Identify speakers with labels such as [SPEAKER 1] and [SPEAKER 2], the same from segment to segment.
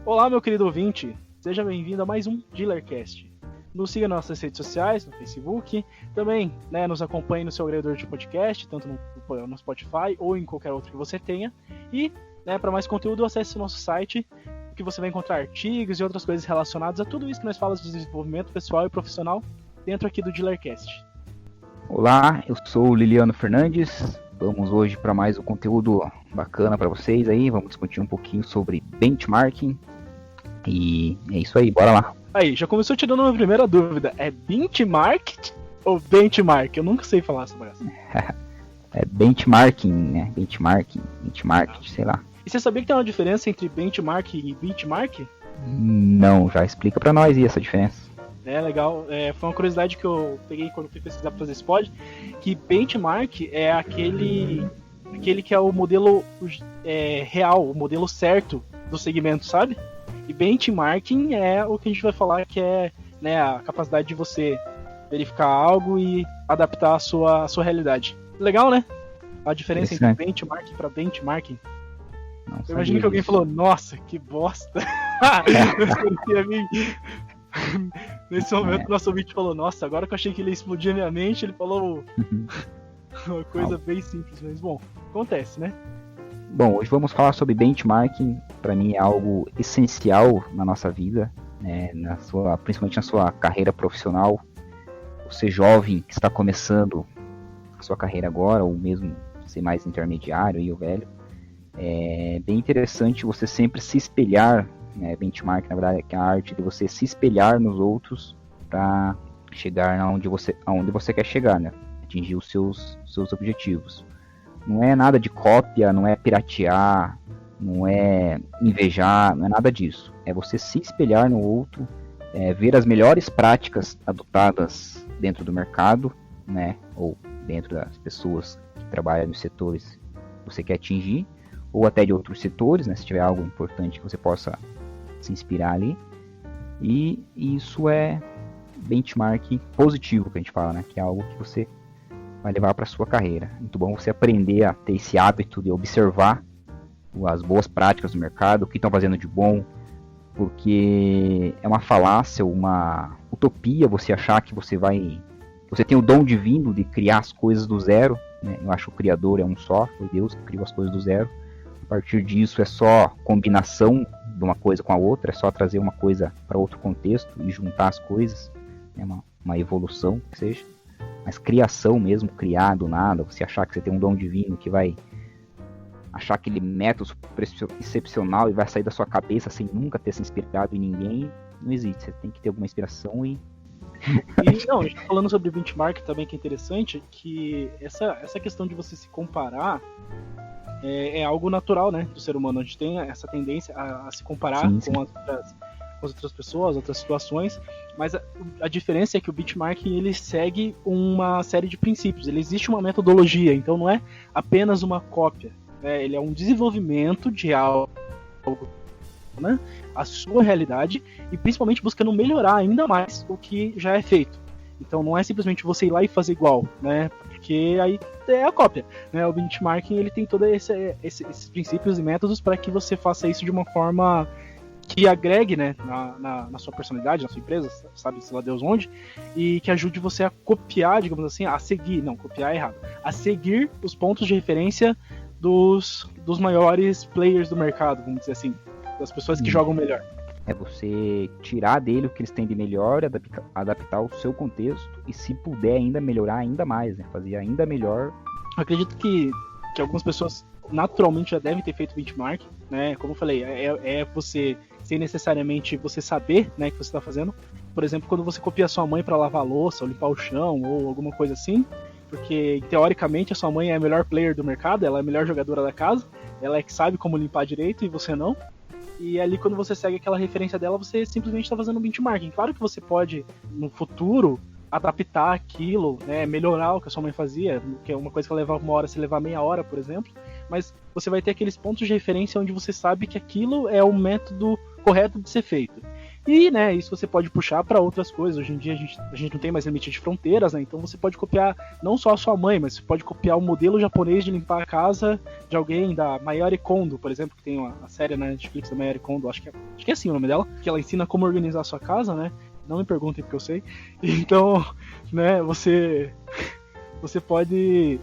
[SPEAKER 1] Olá, meu querido ouvinte, seja bem-vindo a mais um Dealercast. Nos siga nas nossas redes sociais, no Facebook, também nos acompanhe no seu agregador de podcast, tanto no Spotify ou em qualquer outro que você tenha. E para mais conteúdo, acesse o nosso site, que você vai encontrar artigos e outras coisas relacionadas a tudo isso que nós falamos de desenvolvimento pessoal e profissional dentro aqui do Dealercast.
[SPEAKER 2] Olá, eu sou o Liliano Fernandes. Vamos hoje para mais um conteúdo bacana para vocês aí. Vamos discutir um pouquinho sobre benchmarking. E é isso aí, bora lá.
[SPEAKER 1] Aí, já começou te dando uma primeira dúvida. É benchmark ou benchmark? Eu nunca sei falar essa bagaça.
[SPEAKER 2] É benchmarking, né? Benchmarking, sei lá.
[SPEAKER 1] E você sabia que tem uma diferença entre benchmark e benchmark?
[SPEAKER 2] Não, já explica para nós aí essa diferença.
[SPEAKER 1] É legal, foi uma curiosidade que eu peguei quando fui pesquisar para fazer esse pod, que benchmark é aquele que é o modelo real, o modelo certo do segmento, sabe? E benchmarking é o que a gente vai falar que é a capacidade de você verificar algo e adaptar a sua realidade. Legal, né? A diferença entre benchmark para benchmarking. Eu imagino que alguém falou, nossa, que bosta. Nesse momento, nosso ouvinte falou, nossa, agora que eu achei que ele ia explodir a minha mente, ele falou uma coisa bem simples, mas bom, acontece, né?
[SPEAKER 2] Bom, hoje vamos falar sobre benchmarking. Para mim é algo essencial na nossa vida, né? Principalmente na sua carreira profissional. Você jovem que está começando a sua carreira agora, ou mesmo ser mais intermediário e o velho, é bem interessante você sempre se espelhar. Benchmark, na verdade, é a arte de você se espelhar nos outros para chegar aonde você quer chegar, né? Atingir os seus objetivos. Não é nada de cópia, não é piratear, não é invejar, não é nada disso. É você se espelhar no outro, ver as melhores práticas adotadas dentro do mercado, né? Ou dentro das pessoas que trabalham nos setores que você quer atingir, ou até de outros setores, né? Se tiver algo importante que você possa se inspirar ali. E isso é benchmark positivo que a gente fala, né? Que é algo que você vai levar para sua carreira. Muito bom você aprender a ter esse hábito de observar as boas práticas do mercado, o que estão fazendo de bom, porque é uma falácia, uma utopia você achar que você tem o dom divino de criar as coisas do zero, né? Eu acho que o criador é um só, foi Deus que criou as coisas do zero. A partir disso é só combinação de uma coisa com a outra, é só trazer uma coisa para outro contexto e juntar as coisas, né? Uma evolução que seja. Mas criação mesmo, criar do nada, você achar que você tem um dom divino que vai achar aquele método excepcional e vai sair da sua cabeça sem nunca ter se inspirado em ninguém, não existe. Você tem que ter alguma inspiração e
[SPEAKER 1] não, a gente tá falando sobre benchmark também, que é interessante, que essa questão de você se comparar é algo natural, né, do ser humano. A gente tem essa tendência a se comparar sim. Com as outras pessoas, outras situações, mas a diferença é que o benchmarking ele segue uma série de princípios, ele existe uma metodologia, então não é apenas uma cópia, né? Ele é um desenvolvimento de algo, né? A sua realidade e principalmente buscando melhorar ainda mais o que já é feito. Então não é simplesmente você ir lá e fazer igual, né? Porque aí é a cópia, né? O benchmarking ele tem todos esses princípios e métodos para que você faça isso de uma forma que agregue, né, na sua personalidade, na sua empresa, sabe, sei lá Deus onde, e que ajude você a copiar, digamos assim, a seguir, não, copiar é errado, a seguir os pontos de referência dos maiores players do mercado, vamos dizer assim, das pessoas que jogam melhor.
[SPEAKER 2] É você tirar dele o que eles têm de melhor, adaptar ao seu contexto e, se puder, ainda melhorar ainda mais, né, fazer ainda melhor.
[SPEAKER 1] Eu acredito que algumas pessoas naturalmente já devem ter feito benchmark, né? Como eu falei, é você, sem necessariamente você saber, né, que você está fazendo. Por exemplo, quando você copia a sua mãe para lavar a louça, ou limpar o chão, ou alguma coisa assim, porque teoricamente a sua mãe é a melhor player do mercado, ela é a melhor jogadora da casa, ela é que sabe como limpar direito e você não. E ali quando você segue aquela referência dela, você simplesmente está fazendo um benchmarking. Claro que você pode, no futuro, adaptar aquilo, né, melhorar o que a sua mãe fazia, que é uma coisa que ela levava 1 hora, se levar meia hora, por exemplo, mas você vai ter aqueles pontos de referência onde você sabe que aquilo é o método correto de ser feito. E, né, isso você pode puxar para outras coisas. Hoje em dia a gente não tem mais limite de fronteiras, né? Então você pode copiar não só a sua mãe, mas você pode copiar o modelo japonês de limpar a casa de alguém, da Mayuri Kondo, por exemplo, que tem a série na Netflix da Mayuri Kondo, acho que é assim o nome dela, que ela ensina como organizar a sua casa, né? Não me perguntem porque eu sei. Então, né, você pode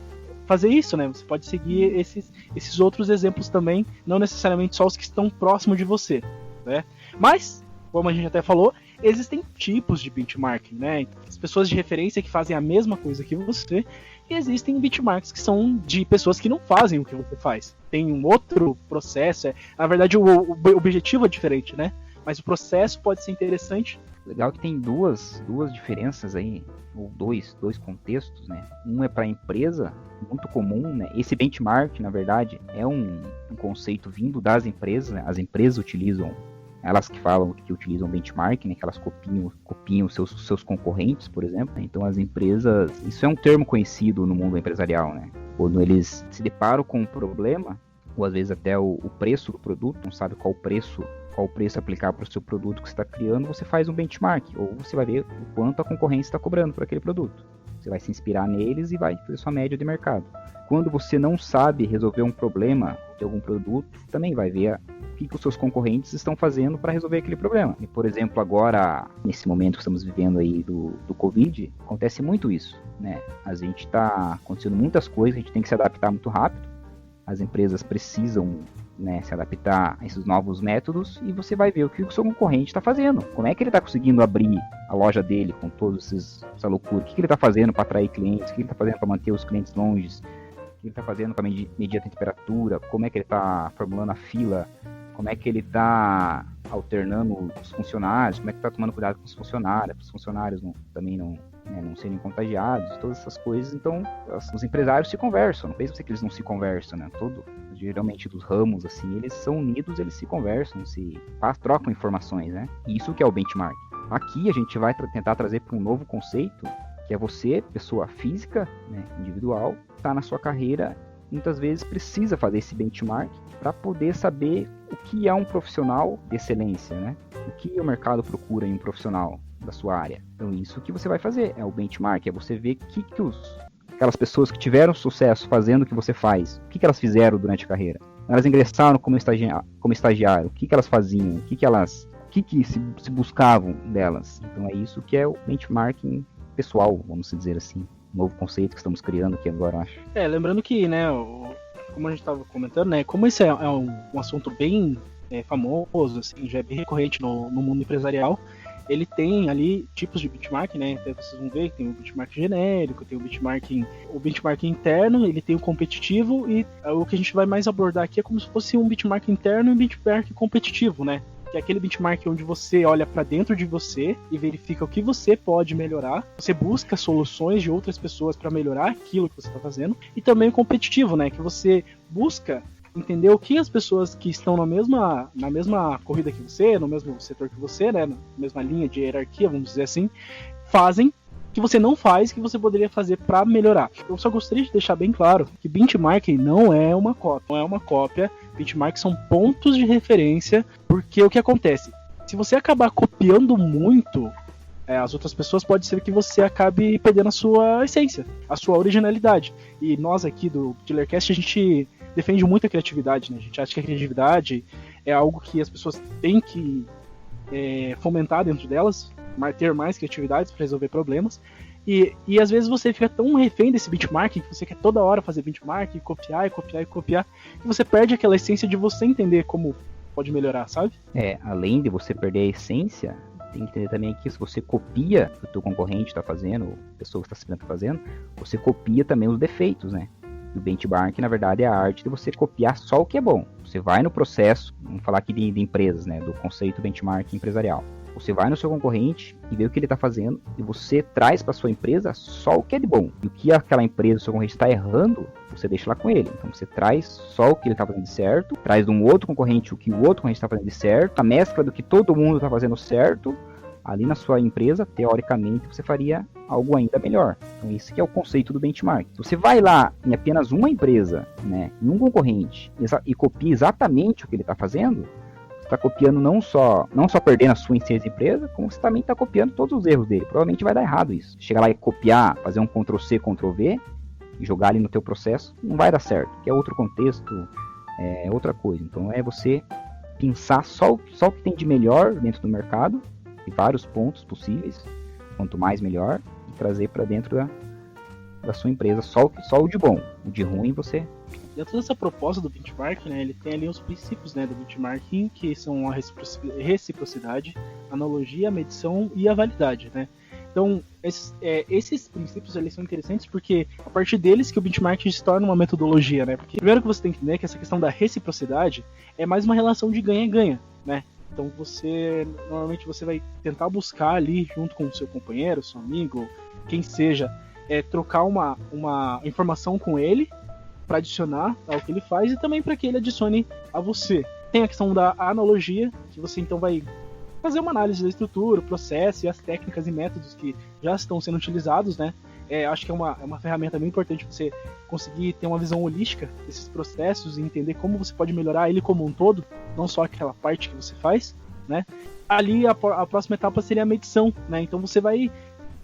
[SPEAKER 1] fazer isso, né? Você pode seguir esses outros exemplos também, não necessariamente só os que estão próximos de você, né? Mas, como a gente até falou, existem tipos de benchmarking, né? As pessoas de referência que fazem a mesma coisa que você, e existem benchmarks que são de pessoas que não fazem o que você faz. Tem um outro processo, na verdade o objetivo é diferente, né? Mas o processo pode ser interessante.
[SPEAKER 2] Legal que tem duas diferenças aí, ou dois contextos, né? Um é para a empresa, muito comum, né? Esse benchmark, na verdade, é um conceito vindo das empresas, né? As empresas utilizam, elas que falam que utilizam benchmark, né? Que elas copiam seus concorrentes, por exemplo. Então as empresas, isso é um termo conhecido no mundo empresarial, né? Quando eles se deparam com um problema, ou às vezes até o preço do produto, não sabe qual preço aplicar para o seu produto que você está criando, você faz um benchmark, ou você vai ver o quanto a concorrência está cobrando por aquele produto. Você vai se inspirar neles e vai fazer sua média de mercado. Quando você não sabe resolver um problema de algum produto, também vai ver o que os seus concorrentes estão fazendo para resolver aquele problema. E, por exemplo, agora, nesse momento que estamos vivendo aí do Covid, acontece muito isso, né? A gente está acontecendo muitas coisas, a gente tem que se adaptar muito rápido. As empresas precisam, né, se adaptar a esses novos métodos, e você vai ver o que o seu concorrente está fazendo. Como é que ele está conseguindo abrir a loja dele com todos essa loucura? O que ele está fazendo para atrair clientes? O que ele está fazendo para manter os clientes longe? O que ele está fazendo para medir a temperatura? Como é que ele está formulando a fila? Como é que ele está alternando os funcionários? Como é que está tomando cuidado com os funcionários? Para os funcionários também não serem contagiados, todas essas coisas. Então, os empresários se conversam. Não pensa que eles não se conversam, né? Geralmente dos ramos, assim, eles são unidos, eles se conversam, trocam informações, né? Isso que é o benchmark. Aqui a gente vai tentar trazer para um novo conceito, que é você, pessoa física, né, individual, está na sua carreira, muitas vezes precisa fazer esse benchmark para poder saber o que é um profissional de excelência, né? O que o mercado procura em um profissional da sua área. Então isso que você vai fazer é o benchmark, é você ver aquelas pessoas que tiveram sucesso fazendo o que você faz, o que elas fizeram durante a carreira. Elas ingressaram como estagiário, o que elas faziam, o que se buscavam delas. Então é isso que é o benchmarking pessoal, vamos dizer assim. Um novo conceito que estamos criando aqui agora, eu acho.
[SPEAKER 1] Lembrando que, né, como a gente estava comentando, né, como esse é um assunto bem famoso, assim, já é bem recorrente no mundo empresarial, ele tem ali tipos de benchmark, né? Então vocês vão ver que tem o benchmark genérico, tem o benchmark interno, ele tem o competitivo, e o que a gente vai mais abordar aqui é como se fosse um benchmark interno e um benchmark competitivo, né? Que é aquele benchmark onde você olha para dentro de você e verifica o que você pode melhorar, você busca soluções de outras pessoas para melhorar aquilo que você está fazendo, e também o competitivo, né? Que você busca entender o que as pessoas que estão na mesma corrida que você, no mesmo setor que você, né, na mesma linha de hierarquia, vamos dizer assim, fazem, que você não faz, que você poderia fazer para melhorar. Eu só gostaria de deixar bem claro que benchmarking não é uma cópia, benchmarking são pontos de referência, porque o que acontece? Se você acabar copiando muito as outras pessoas, pode ser que você acabe perdendo a sua essência, a sua originalidade. E nós aqui do Dealercast, a gente defende muito a criatividade, né? A gente acha que a criatividade é algo que as pessoas têm que fomentar dentro delas, ter mais criatividade para resolver problemas. E às vezes você fica tão refém desse benchmarking, que você quer toda hora fazer benchmarking, copiar, que você perde aquela essência de você entender como pode melhorar, sabe?
[SPEAKER 2] Além de você perder a essência, tem que entender também que se você copia o que o teu concorrente está fazendo, ou a pessoa que está fazendo, você copia também os defeitos, né? O benchmark, na verdade, é a arte de você copiar só o que é bom. Você vai no processo, vamos falar aqui de empresas, né, do conceito benchmark empresarial. Você vai no seu concorrente e vê o que ele está fazendo, e você traz para sua empresa só o que é de bom. E o que aquela empresa, o seu concorrente está errando, você deixa lá com ele. Então você traz só o que ele está fazendo de certo, traz de um outro concorrente o que o outro concorrente está fazendo de certo, a mescla do que todo mundo está fazendo certo. Ali na sua empresa, teoricamente, você faria algo ainda melhor. Então, esse que é o conceito do benchmark. Se você vai lá em apenas uma empresa, né, em um concorrente, e copia exatamente o que ele está fazendo, está copiando não só perdendo a sua essência empresa, como você também está copiando todos os erros dele. Provavelmente vai dar errado isso. Chegar lá e copiar, fazer um Ctrl+C, Ctrl+V e jogar ali no teu processo, não vai dar certo, que é outro contexto, é outra coisa. Então é você pensar só o que tem de melhor dentro do mercado, e vários pontos possíveis, quanto mais melhor, e trazer para dentro da sua empresa só o de bom. O de ruim você...
[SPEAKER 1] Dentro dessa proposta do benchmarking, né, ele tem ali os princípios, né, do benchmarking, que são a reciprocidade, a analogia, a medição e a validade, né? Então, esses princípios eles são interessantes porque a partir deles que o benchmarking se torna uma metodologia, né? Porque primeiro que você tem que entender é que essa questão da reciprocidade é mais uma relação de ganha-ganha, né? Então normalmente você vai tentar buscar ali junto com o seu companheiro, seu amigo, quem seja, trocar uma informação com ele para adicionar ao que ele faz e também para que ele adicione a você. Tem a questão da analogia, que você então vai fazer uma análise da estrutura, o processo e as técnicas e métodos que já estão sendo utilizados, né? Acho que é uma ferramenta bem importante você conseguir ter uma visão holística desses processos e entender como você pode melhorar ele como um todo, não só aquela parte que você faz, né? Ali a próxima etapa seria a medição, né? Então você vai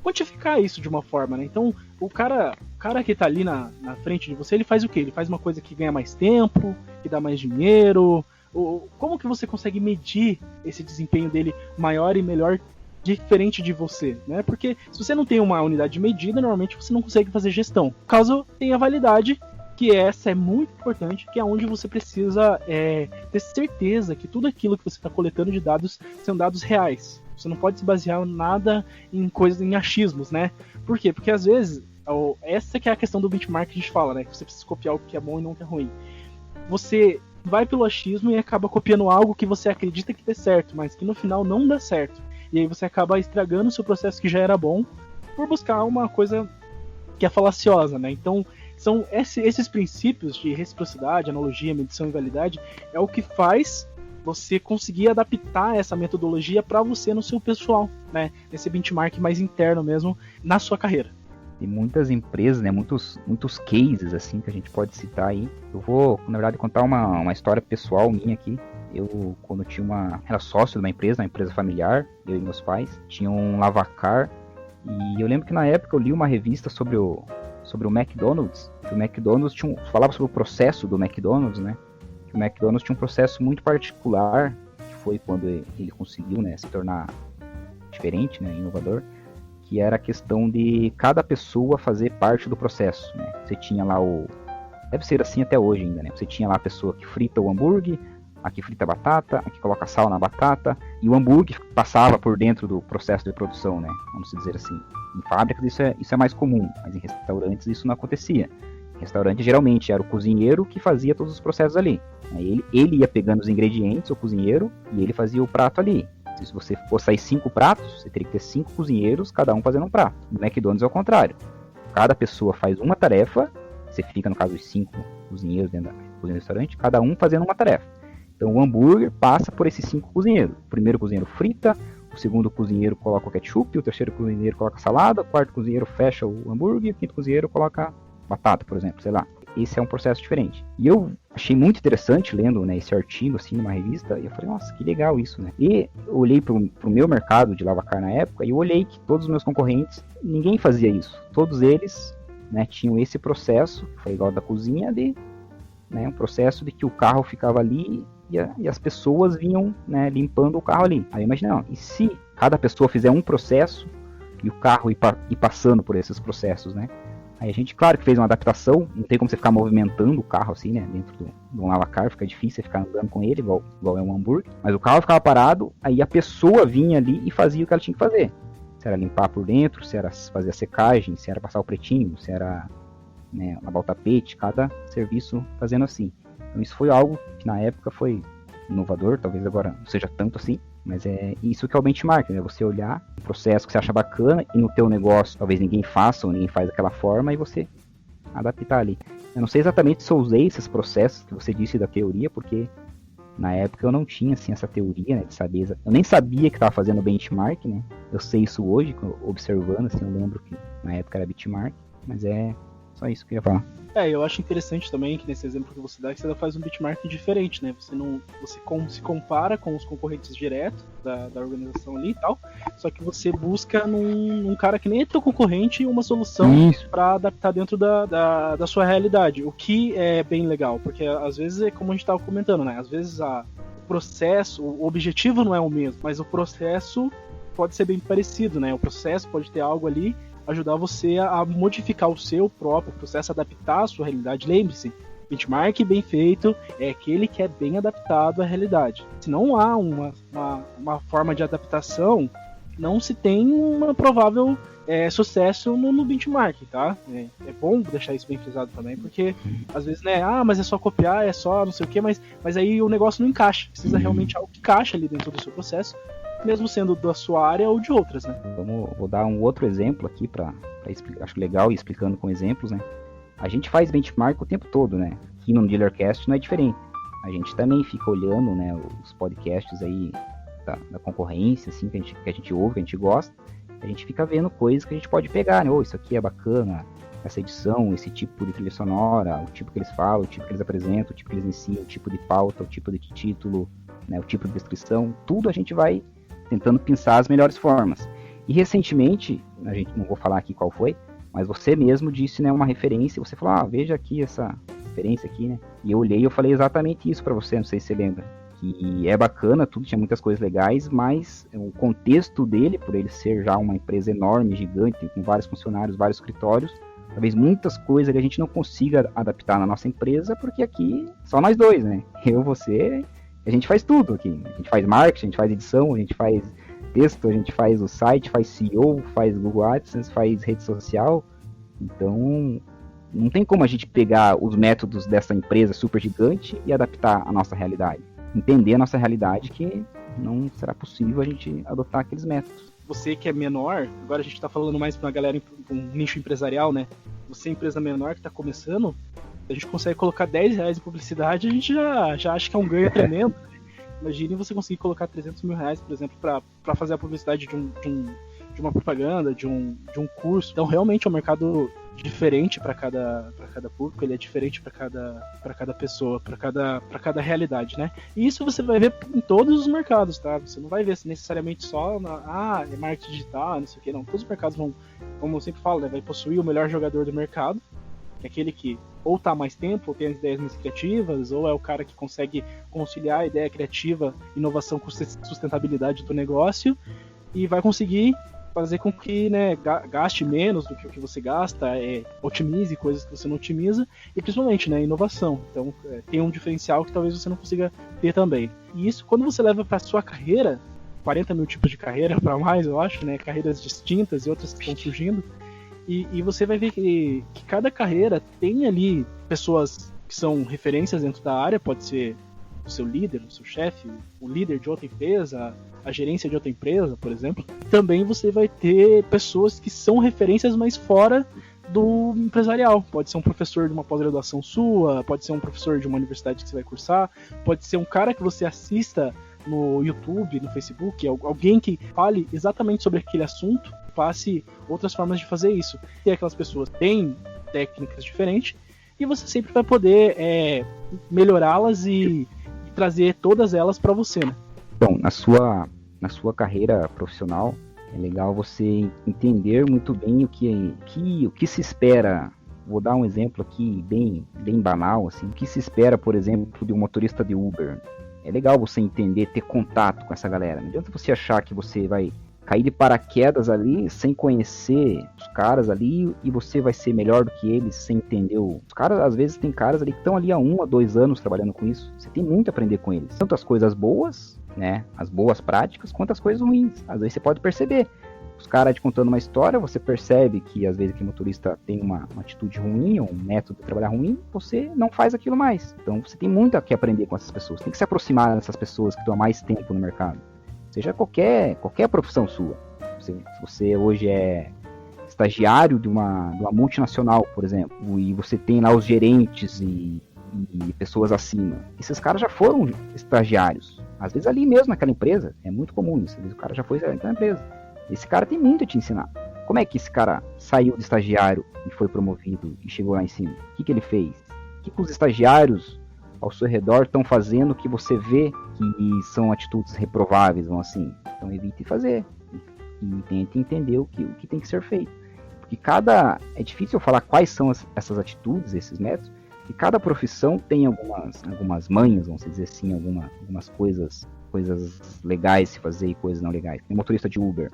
[SPEAKER 1] quantificar isso de uma forma, né? Então o cara que tá ali na frente de você, ele faz o quê? Ele faz uma coisa que ganha mais tempo, que dá mais dinheiro. Como que você consegue medir esse desempenho dele maior e melhor diferente de você, né? Porque se você não tem uma unidade de medida, normalmente você não consegue fazer gestão. Caso tenha validade, que essa é muito importante, que é onde você precisa ter certeza que tudo aquilo que você está coletando de dados são dados reais. Você não pode se basear nada em achismos, né? Por quê? Porque às vezes, essa que é a questão do benchmark que a gente fala, né? Que você precisa copiar o que é bom e não o que é ruim. Você vai pelo achismo e acaba copiando algo que você acredita que dê certo, mas que no final não dá certo. E aí você acaba estragando o seu processo que já era bom por buscar uma coisa que é falaciosa, né? Então, são esses princípios de reciprocidade, analogia, medição e validade é o que faz você conseguir adaptar essa metodologia para você no seu pessoal, né? Esse benchmark mais interno mesmo na sua carreira.
[SPEAKER 2] Tem muitas empresas, né? Muitos cases assim que a gente pode citar aí. Eu vou, na verdade, contar uma história pessoal minha aqui. Eu, quando era sócio de uma empresa familiar, eu e meus pais, tinha um lavacar. E eu lembro que na época eu li uma revista sobre o McDonald's. Que o McDonald's falava sobre o processo do McDonald's, né? Que o McDonald's tinha um processo muito particular, que foi quando ele conseguiu, né, se tornar diferente, né, inovador, que era a questão de cada pessoa fazer parte do processo, né? Você tinha lá deve ser assim até hoje ainda, né? Você tinha lá a pessoa que frita o hambúrguer, a que frita a batata, a que coloca sal na batata, e o hambúrguer passava por dentro do processo de produção, né? Vamos dizer assim. Em fábricas isso é mais comum, mas em restaurantes isso não acontecia. Em restaurante geralmente era o cozinheiro que fazia todos os processos ali. Ele ia pegando os ingredientes, o cozinheiro, e ele fazia o prato ali. Se você for sair 5 pratos, você teria que ter 5 cozinheiros, cada um fazendo um prato. No McDonald's é o contrário. Cada pessoa faz uma tarefa, você fica, no caso, os 5 cozinheiros dentro da cozinha do restaurante, cada um fazendo uma tarefa. Então o hambúrguer passa por esses 5 cozinheiros. O primeiro cozinheiro frita, o segundo cozinheiro coloca o ketchup, o terceiro cozinheiro coloca salada, o quarto cozinheiro fecha o hambúrguer, o quinto cozinheiro coloca batata, por exemplo, sei lá. Esse é um processo diferente. E eu achei muito interessante lendo, né, esse artigo assim numa revista, e eu falei, nossa, que legal isso, né? E eu olhei pro meu mercado de lavacar na época, e eu olhei que todos os meus concorrentes, ninguém fazia isso. Todos eles, né, tinham esse processo, foi igual da cozinha, né, um processo de que o carro ficava ali e as pessoas vinham, né, limpando o carro ali. Aí eu imaginei, não, e se cada pessoa fizer um processo e o carro ir passando por esses processos, né? Aí a gente, claro que fez uma adaptação, não tem como você ficar movimentando o carro assim, né, dentro de um lavacar, fica difícil você ficar andando com ele, igual é um hambúrguer. Mas o carro ficava parado, aí a pessoa vinha ali e fazia o que ela tinha que fazer. Se era limpar por dentro, se era fazer a secagem, se era passar o pretinho, se era, né, lavar o tapete, cada serviço fazendo assim. Então isso foi algo que na época foi inovador, talvez agora não seja tanto assim, mas é isso que é o benchmark, né? Você olhar o processo que você acha bacana e no teu negócio talvez ninguém faça ou ninguém faz daquela forma e você adaptar ali. Eu não sei exatamente se eu usei esses processos que você disse da teoria, porque na época eu não tinha assim essa teoria, né, de saber, eu nem sabia que estava fazendo benchmark, né? Eu sei isso hoje, observando, assim, eu lembro que na época era benchmark, mas Só isso que eu ia falar.
[SPEAKER 1] Eu acho interessante também que nesse exemplo que você dá, que você faz um benchmark diferente, né? Você se compara com os concorrentes direto da organização ali e tal, só que você busca num cara que nem é teu concorrente uma solução para adaptar dentro da sua realidade, o que é bem legal, porque às vezes é como a gente estava comentando, né? Às vezes o processo, o objetivo não é o mesmo, mas o processo pode ser bem parecido, né? O processo pode ter algo ali ajudar você a modificar o seu próprio processo, adaptar a sua realidade. Lembre-se, benchmark bem feito é aquele que é bem adaptado à realidade. Se não há uma forma de adaptação, não se tem um provável sucesso no benchmark, tá? É bom deixar isso bem frisado também, porque às vezes, né, mas é só copiar, é só não sei o que, mas aí o negócio não encaixa. Precisa realmente algo que encaixa ali dentro do seu processo, mesmo sendo da sua área ou de outras, né?
[SPEAKER 2] Vou dar um outro exemplo aqui para explicar, acho legal ir explicando com exemplos, né? A gente faz benchmark o tempo todo, né? Aqui no Dealercast não é diferente. A gente também fica olhando, né, os podcasts aí da concorrência, assim, que a gente ouve, que a gente gosta. A gente fica vendo coisas que a gente pode pegar, né? Isso aqui é bacana, essa edição, esse tipo de trilha sonora, o tipo que eles falam, o tipo que eles apresentam, o tipo que eles ensinam, o tipo de pauta, o tipo de título, né, o tipo de descrição, tudo a gente vai tentando pensar as melhores formas. E recentemente, a gente não vou falar aqui qual foi, mas você mesmo disse, né, uma referência, você falou, veja aqui essa referência aqui, né? E eu olhei e eu falei exatamente isso para você, não sei se você lembra. Que é bacana, tudo tinha muitas coisas legais, mas o contexto dele, por ele ser já uma empresa enorme, gigante, com vários funcionários, vários escritórios, talvez muitas coisas que a gente não consiga adaptar na nossa empresa, porque aqui só nós dois, né? Eu, você, a gente faz tudo aqui. A gente faz marketing, a gente faz edição, a gente faz texto, a gente faz o site, faz SEO, faz Google AdSense, faz rede social. Então, não tem como a gente pegar os métodos dessa empresa super gigante e adaptar a nossa realidade. Entender a nossa realidade, que não será possível a gente adotar aqueles métodos.
[SPEAKER 1] Você que é menor, agora a gente está falando mais para uma galera, um nicho empresarial, né? Você é empresa menor que está começando, a gente consegue colocar R$10 em publicidade, a gente já acha que é um ganho tremendo. Imagine você conseguir colocar R$300 mil, por exemplo, para fazer a publicidade de uma propaganda, de um curso. Então, realmente é um mercado diferente para cada público, ele é diferente para cada pessoa, para cada realidade, né? E isso você vai ver em todos os mercados, tá? Você não vai ver necessariamente só é marketing digital, não sei o que, não. Todos os mercados vão, como eu sempre falo, né, vai possuir o melhor jogador do mercado, que é aquele que ou tá há mais tempo, ou tem as ideias mais criativas, ou é o cara que consegue conciliar a ideia criativa, inovação com sustentabilidade do negócio, e vai conseguir fazer com que, né, gaste menos do que o que você gasta, otimize coisas que você não otimiza, e principalmente, né, inovação. Então, tem um diferencial que talvez você não consiga ter também. E isso, quando você leva para sua carreira, 40 mil tipos de carreira para mais, eu acho, né, carreiras distintas e outras que estão surgindo, e você vai ver que cada carreira tem ali pessoas que são referências dentro da área, pode ser o seu líder, o seu chefe, o líder de outra empresa, a gerência de outra empresa, por exemplo. Também você vai ter pessoas que são referências mais fora do empresarial. Pode ser um professor de uma pós-graduação sua, pode ser um professor de uma universidade que você vai cursar, pode ser um cara que você assista no YouTube, no Facebook, alguém que fale exatamente sobre aquele assunto, passe outras formas de fazer isso. E aquelas pessoas têm técnicas diferentes e você sempre vai poder melhorá-las e trazer todas elas para você, né?
[SPEAKER 2] Bom, na sua carreira profissional, é legal você entender muito bem o que se espera. Vou dar um exemplo aqui bem banal, assim. O que se espera, por exemplo, de um motorista de Uber. É legal você entender, ter contato com essa galera. Não adianta você achar que você vai cair de paraquedas ali, sem conhecer os caras ali, e você vai ser melhor do que eles, sem entender os caras. Às vezes tem caras ali que estão ali há 1 a 2 anos trabalhando com isso. Você tem muito a aprender com eles. Tanto as coisas boas, né, as boas práticas, quanto as coisas ruins. Às vezes você pode perceber. Os caras te contando uma história, você percebe que às vezes que o motorista tem uma atitude ruim, ou um método de trabalhar ruim, você não faz aquilo mais. Então você tem muito a que aprender com essas pessoas. Tem que se aproximar dessas pessoas que estão há mais tempo no mercado. Seja qualquer profissão sua. Se você hoje é estagiário de uma multinacional, por exemplo, e você tem lá os gerentes e pessoas acima. Esses caras já foram estagiários. Às vezes ali mesmo naquela empresa, é muito comum isso. Às vezes o cara já foi naquela empresa. Esse cara tem muito a te ensinar. como é que esse cara saiu de estagiário e foi promovido e chegou lá em cima? O que ele fez? O que os estagiários ao seu redor estão fazendo que você vê que são atitudes reprováveis, vão assim? Então evite fazer e tente entender o que tem que ser feito. Porque é difícil eu falar quais são essas atitudes, esses métodos, e cada profissão tem algumas manhas, vamos dizer assim, algumas coisas legais se fazer e coisas não legais. Tem motorista de Uber.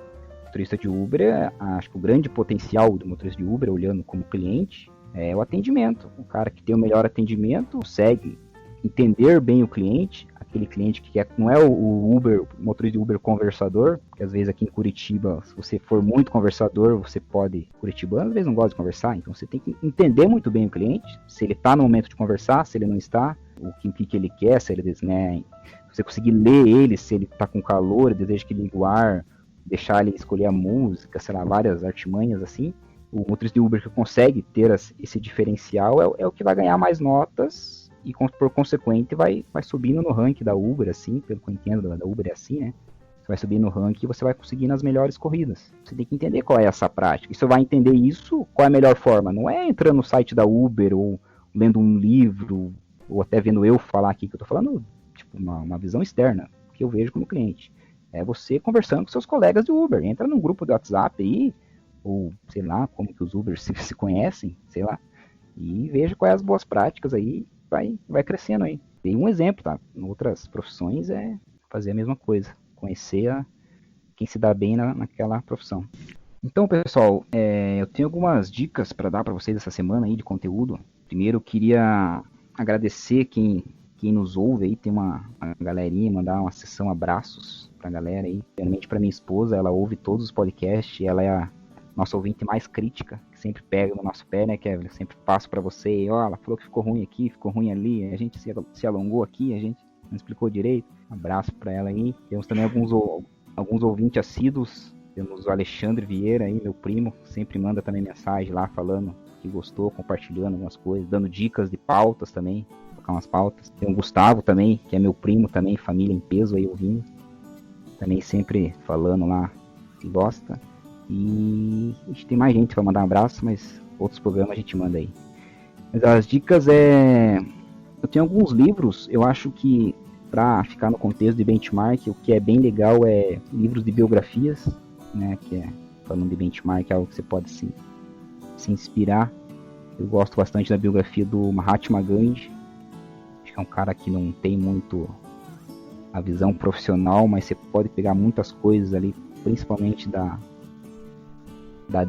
[SPEAKER 2] Motorista de Uber, acho que o grande potencial do motorista de Uber, olhando como cliente, é o atendimento. O cara que tem o melhor atendimento consegue entender bem o cliente, aquele cliente que não é o Uber, o motorista de Uber conversador, porque às vezes aqui em Curitiba, se você for muito conversador, você pode... Curitibano às vezes não gosta de conversar, então você tem que entender muito bem o cliente, se ele está no momento de conversar, se ele não está, o que ele quer, se ele, né, você conseguir ler ele, se ele está com calor, deseja que ligue o ar, deixar ele escolher a música, sei lá, várias artimanhas assim. O motorista de Uber que consegue ter esse diferencial é o que vai ganhar mais notas e por consequente vai subindo no ranking da Uber, assim, pelo que eu entendo da Uber é assim, né? Você vai subir no ranking e você vai conseguir nas melhores corridas. Você tem que entender qual é essa prática. E você vai entender isso, qual é a melhor forma. Não é entrando no site da Uber ou lendo um livro ou até vendo eu falar aqui, que eu tô falando tipo uma visão externa, que eu vejo como cliente. É você conversando com seus colegas de Uber. Entra num grupo de WhatsApp aí, ou sei lá, como que os Ubers se conhecem, sei lá, e veja quais as boas práticas aí, vai crescendo aí. Tem um exemplo, tá? Em outras profissões é fazer a mesma coisa, conhecer quem se dá bem naquela profissão. Então, pessoal, eu tenho algumas dicas para dar para vocês essa semana aí de conteúdo. Primeiro, eu queria agradecer quem nos ouve aí, tem uma galerinha, mandar uma sessão abraços pra galera aí. Realmente pra minha esposa, ela ouve todos os podcasts, ela é a nossa ouvinte mais crítica, que sempre pega no nosso pé, né, Kevin? Eu sempre passo pra você, ela falou que ficou ruim aqui, ficou ruim ali, a gente se alongou aqui, a gente não explicou direito. Um abraço pra ela aí. Temos também alguns ouvintes assíduos, temos o Alexandre Vieira aí, meu primo, sempre manda também mensagem lá falando que gostou, compartilhando algumas coisas, dando dicas de pautas também, tocar umas pautas. Tem o Gustavo também, que é meu primo também, família em peso aí ouvindo, também sempre falando lá que gosta. E a gente tem mais gente para mandar um abraço, mas outros programas a gente manda aí. Mas as dicas eu tenho alguns livros, eu acho que para ficar no contexto de benchmark, o que é bem legal é livros de biografias, né, que é, falando de benchmark, é algo que você pode se inspirar. Eu gosto bastante da biografia do Mahatma Gandhi. Acho que é um cara que não tem muito a visão profissional, mas você pode pegar muitas coisas ali, principalmente da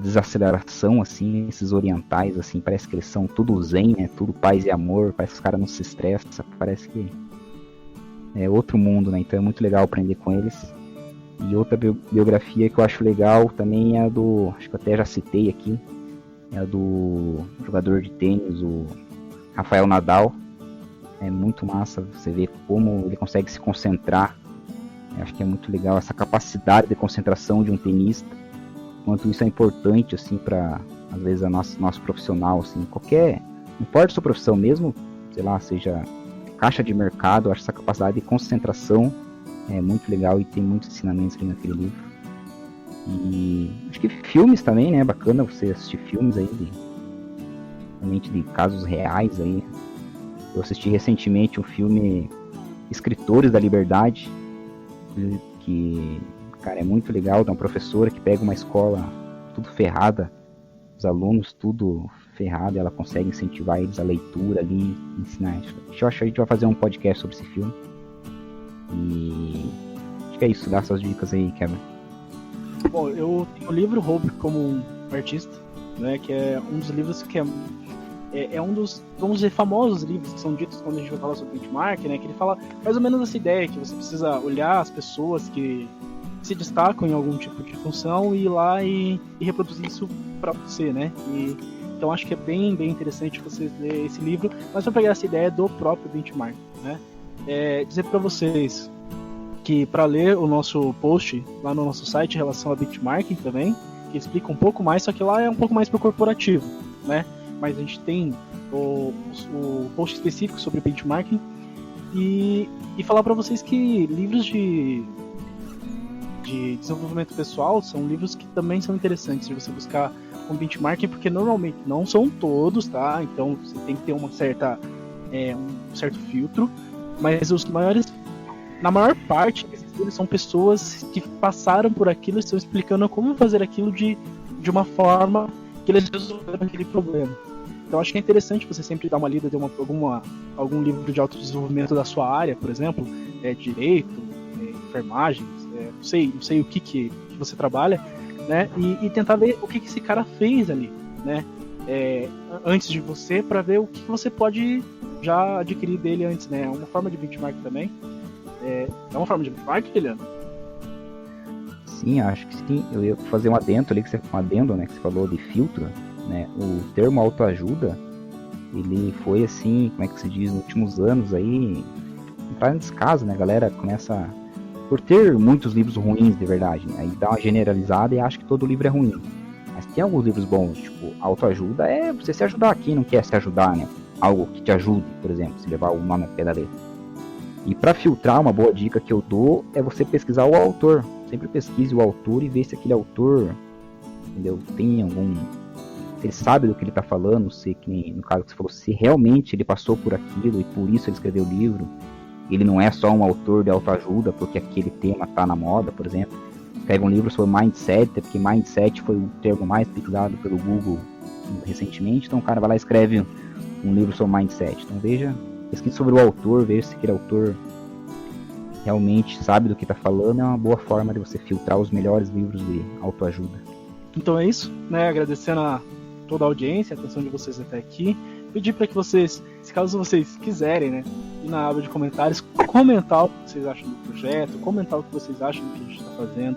[SPEAKER 2] desaceleração, assim, esses orientais, assim, parece que eles são tudo zen, né, tudo paz e amor, parece que os caras não se estressam, parece que é outro mundo, né, então é muito legal aprender com eles. E outra biografia que eu acho legal também é a do, acho que eu até já citei aqui, é a do jogador de tênis, o Rafael Nadal. É muito massa você ver como ele consegue se concentrar. Eu acho que é muito legal essa capacidade de concentração de um tenista, quanto isso é importante, assim, para às vezes a nosso profissional, assim, qualquer, não importa a sua profissão mesmo, sei lá, seja caixa de mercado, eu acho essa capacidade de concentração é muito legal e tem muitos ensinamentos ali naquele livro. E acho que filmes também, né, bacana você assistir filmes aí realmente de casos reais aí. Eu assisti recentemente um filme Escritores da Liberdade, que, cara, é muito legal, de uma professora que pega uma escola tudo ferrada, os alunos tudo ferrado, e ela consegue incentivar eles a leitura ali, ensinar. Eu acho que a gente vai fazer um podcast sobre esse filme. E acho que é isso, dá suas dicas aí, Kevin.
[SPEAKER 1] Bom, eu tenho o livro Hope como um artista, né, que é um dos livros que é um dos, vamos dizer, famosos livros que são ditos quando a gente vai falar sobre benchmark, né, que ele fala mais ou menos essa ideia, que você precisa olhar as pessoas que se destacam em algum tipo de função e ir lá e reproduzir isso para você, né, então acho que é bem interessante você ler esse livro, mas para pegar essa ideia do próprio benchmark, né, dizer para vocês que para ler o nosso post lá no nosso site em relação a benchmarking também, que explica um pouco mais, só que lá é um pouco mais pro corporativo, né? Mas a gente tem o post específico sobre benchmarking e falar para vocês que livros de de desenvolvimento pessoal são livros que também são interessantes de você buscar um benchmarking, porque normalmente não são todos, tá? Então você tem que ter um certo filtro, mas os maiores, na maior parte desses livros são pessoas que passaram por aquilo e estão explicando como fazer aquilo de uma forma que eles resolveram aquele problema. Então acho que é interessante você sempre dar uma lida de algum livro de autodesenvolvimento da sua área, por exemplo, direito, enfermagem, não sei o que você trabalha, né? E tentar ver o que esse cara fez ali, né? Antes de você, para ver o que você pode já adquirir dele antes, né? É uma forma de benchmark também. É uma forma de benchmark, Guilherme?
[SPEAKER 2] Sim, acho que sim. Eu ia fazer um adendo ali, que você falou de filtro, né? O termo autoajuda, ele foi assim, como é que se diz, nos últimos anos aí, entrar em descaso, né? A galera começa, por ter muitos livros ruins, de verdade, né? Aí dá uma generalizada e acha que todo livro é ruim. Mas tem alguns livros bons, tipo, autoajuda é você se ajudar. Quem não quer se ajudar, né? Algo que te ajude, por exemplo, se levar o nome ao pé da letra. E para filtrar, uma boa dica que eu dou é você pesquisar o autor. Sempre pesquise o autor e ver se aquele autor, entendeu, tem algum... se ele sabe do que ele está falando, se, que no caso que você falou, se realmente ele passou por aquilo e por isso ele escreveu o livro. Ele não é só um autor de autoajuda porque aquele tema está na moda, por exemplo. Escreve um livro sobre mindset, porque mindset foi o termo mais pesquisado pelo Google recentemente. Então o cara vai lá e escreve um livro sobre mindset. Então pesquise sobre o autor, veja se aquele autor realmente sabe do que está falando. É uma boa forma de você filtrar os melhores livros de autoajuda.
[SPEAKER 1] Então é isso, né? Agradecendo a toda a audiência, a atenção de vocês até aqui. Pedir para que vocês, se caso vocês quiserem, né, ir na aba de comentários, comentar o que vocês acham do projeto, comentar o que vocês acham do que a gente está fazendo,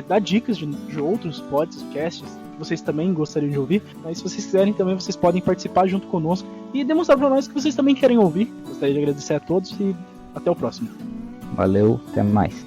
[SPEAKER 1] dar dicas de outros podcasts que vocês também gostariam de ouvir. Mas se vocês quiserem também, vocês podem participar junto conosco e demonstrar para nós que vocês também querem ouvir. Gostaria de agradecer a todos e até o próximo.
[SPEAKER 2] Valeu, até mais.